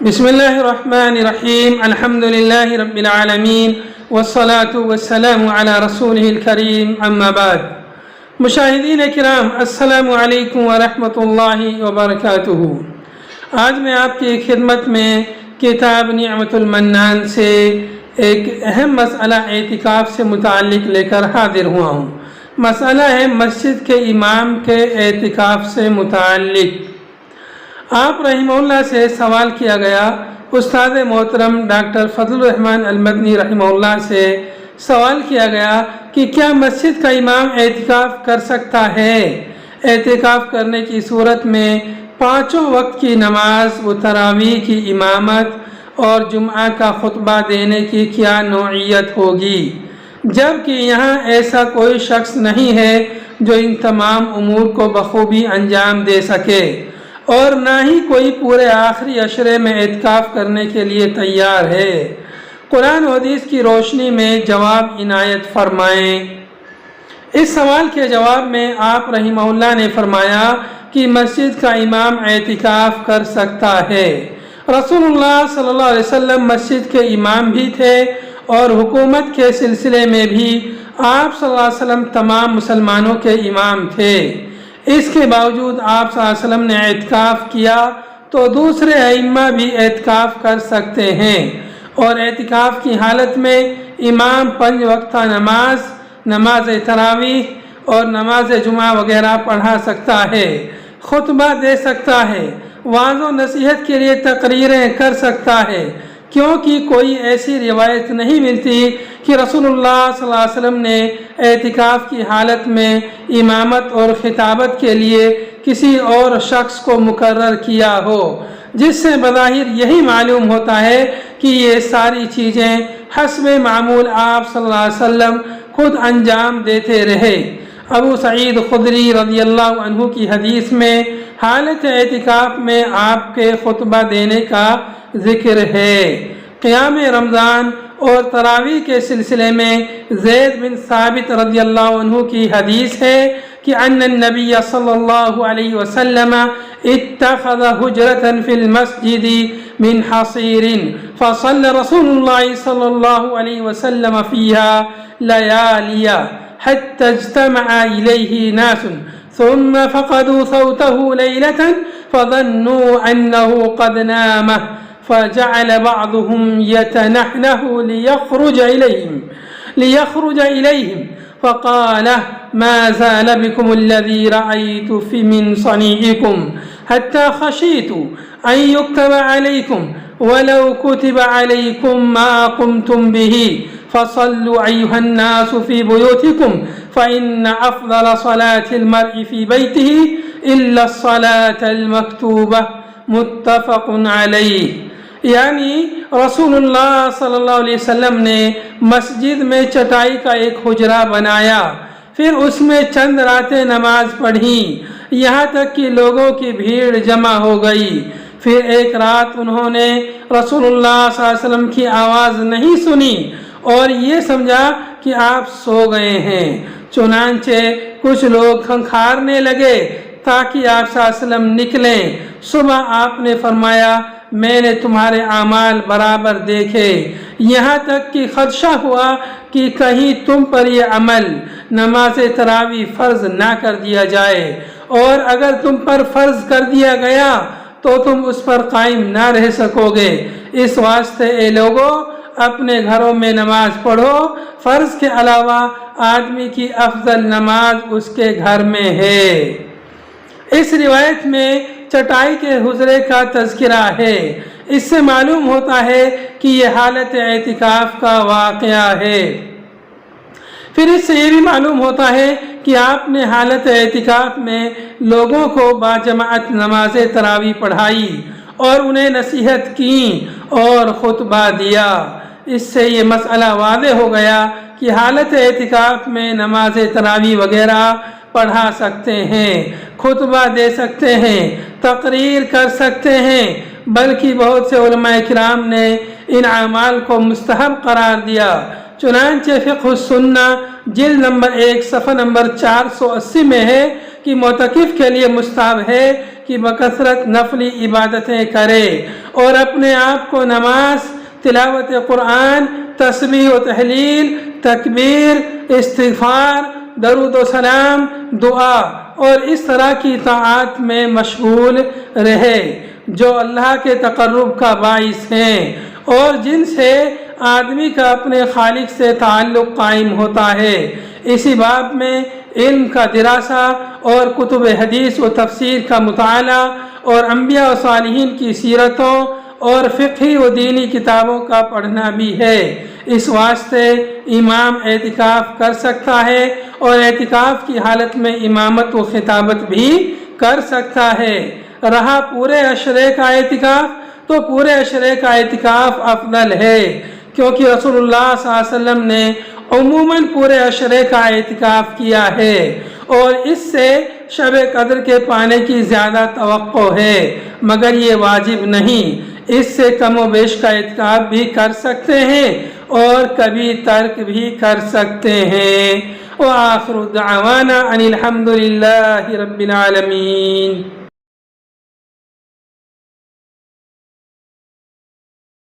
بسم اللہ الرحمن الرحیم الحمد للہ رب العالمین والصلاة والسلام علی رسولہ الکریم اما بعد۔ مشاہدین کرام السلام علیکم ورحمۃ اللہ وبرکاتہ۔ آج میں آپ کی خدمت میں کتاب نعمت المنان سے ایک اہم مسئلہ اعتکاف سے متعلق لے کر حاضر ہوا ہوں۔ مسئلہ ہے مسجد کے امام کے اعتکاف سے متعلق۔ آپ رحمہ اللہ سے سوال کیا گیا، استاد محترم ڈاکٹر فضل الرحمن المدنی رحمہ اللہ سے سوال کیا گیا کہ کیا مسجد کا امام اعتکاف کر سکتا ہے؟ اعتکاف کرنے کی صورت میں 5 وقت کی نماز و تراویح کی امامت اور جمعہ کا خطبہ دینے کی کیا نوعیت ہوگی، جبکہ یہاں ایسا کوئی شخص نہیں ہے جو ان تمام امور کو بخوبی انجام دے سکے، اور نہ ہی کوئی پورے آخری عشرے میں اعتکاف کرنے کے لیے تیار ہے۔ قرآن و حدیث کی روشنی میں جواب عنایت فرمائیں۔ اس سوال کے جواب میں آپ رحمہ اللہ نے فرمایا کہ مسجد کا امام اعتکاف کر سکتا ہے۔ رسول اللہ صلی اللہ علیہ وسلم مسجد کے امام بھی تھے، اور حکومت کے سلسلے میں بھی آپ صلی اللہ علیہ وسلم تمام مسلمانوں کے امام تھے۔ اس کے باوجود آپ صلی اللہ علیہ وسلم نے اعتکاف کیا تو دوسرے ائمہ بھی اعتکاف کر سکتے ہیں، اور اعتکاف کی حالت میں امام 5 وقتہ نماز، نماز تراویح اور نماز جمعہ وغیرہ پڑھا سکتا ہے، خطبہ دے سکتا ہے، وعظ و نصیحت کے لیے تقریریں کر سکتا ہے، کیونکہ کوئی ایسی روایت نہیں ملتی کہ رسول اللہ صلی اللہ علیہ وسلم نے اعتکاف کی حالت میں امامت اور خطابت کے لیے کسی اور شخص کو مقرر کیا ہو، جس سے بظاہر یہی معلوم ہوتا ہے کہ یہ ساری چیزیں حسب معمول آپ صلی اللہ علیہ وسلم خود انجام دیتے رہے۔ ابو سعید خدری رضی اللہ عنہ کی حدیث میں حالت اعتکاف میں آپ کے خطبہ دینے کا ذکر ہے۔ قیام رمضان اور تراویح کے سلسلے میں زید بن ثابت رضی اللہ عنہ کی حدیث ہے کہ ان النبی صلی اللہ علیہ وسلم اتخذ حجرة في المسجد من حصير فصلى رسول الله صلى الله عليه وسلم فيها لياليا حتى اجتمع إليه ناس ثم فقدوا صوته ليلة فظنوا أنه قد نام فجعل بعضهم يتنحنه ليخرج إليهم فقال ما زال بكم الذي رأيت في من صنيعكم حتى خشيت أن يكتب عليكم ولو كتب عليكم ما قمتم به فصلوا أيها الناس في بيوتكم فإن أفضل صلاة المرء في بيته إلا الصلاة المكتوبة متفق علیہ۔ یعنی رسول اللہ صلی اللہ علیہ وسلم نے مسجد میں چٹائی کا ایک حجرہ بنایا، پھر اس میں چند راتیں نماز پڑھی، یہاں تک کہ لوگوں کی بھیڑ جمع ہو گئی۔ پھر ایک رات انہوں نے رسول اللہ صلی اللہ علیہ وسلم کی آواز نہیں سنی اور یہ سمجھا کہ آپ سو گئے ہیں، چنانچہ کچھ لوگ کھنکھارنے لگے تاکہ آپ صلی اللہ علیہ وسلم نکلیں۔ صبح آپ نے فرمایا میں نے تمہارے اعمال برابر دیکھے، یہاں تک کہ خدشہ ہوا کہ کہیں تم پر یہ عمل نماز تراویح فرض نہ کر دیا جائے، اور اگر تم پر فرض کر دیا گیا تو تم اس پر قائم نہ رہ سکو گے۔ اس واسطے اے لوگو اپنے گھروں میں نماز پڑھو، فرض کے علاوہ آدمی کی افضل نماز اس کے گھر میں ہے۔ اس روایت میں چٹائی کے حجرے کا تذکرہ ہے۔ اس سے معلوم ہوتا ہے کہ یہ حالت اعتکاف کا واقعہ ہے۔ پھر اس سے یہ بھی معلوم ہوتا ہے کہ آپ نے حالت اعتکاف میں لوگوں کو باجماعت نماز تراویح پڑھائی اور انہیں نصیحت کی اور خطبہ دیا۔ اس سے یہ مسئلہ واضح ہو گیا کہ حالت اعتکاف میں نماز تراویح وغیرہ پڑھا سکتے ہیں، خطبہ دے سکتے ہیں، تقریر کر سکتے ہیں، بلکہ بہت سے علماء کرام نے ان اعمال کو مستحب قرار دیا۔ چنانچہ فقہ السنہ جلد نمبر 1 صفحہ نمبر 480 میں ہے کہ معتکف کے لیے مستحب ہے کہ بکثرت نفلی عبادتیں کرے اور اپنے آپ کو نماز، تلاوت قرآن، تسبیح و تحلیل، تکبیر، استغفار، درود و سلام، دعا اور اس طرح کی طاعات میں مشغول رہے جو اللہ کے تقرب کا باعث ہیں اور جن سے آدمی کا اپنے خالق سے تعلق قائم ہوتا ہے۔ اسی باب میں علم کا دراسہ اور کتب حدیث و تفسیر کا مطالعہ اور انبیاء و صالحین کی سیرتوں اور فقہی و دینی کتابوں کا پڑھنا بھی ہے۔ اس واسطے امام اعتکاف کر سکتا ہے اور اعتکاف کی حالت میں امامت و خطابت بھی کر سکتا ہے۔ رہا پورے عشرے کا اعتکاف، تو پورے عشرے کا اعتکاف افضل ہے، کیونکہ رسول اللہ صلی اللہ علیہ وسلم نے عموماً پورے عشرے کا اعتکاف کیا ہے اور اس سے شب قدر کے پانے کی زیادہ توقع ہے، مگر یہ واجب نہیں۔ اس سے کم و بیش کا اعتکاف بھی کر سکتے ہیں اور کبھی ترک بھی کر سکتے ہیں۔ وآخر دعوانا ان الحمد للہ رب العالمین۔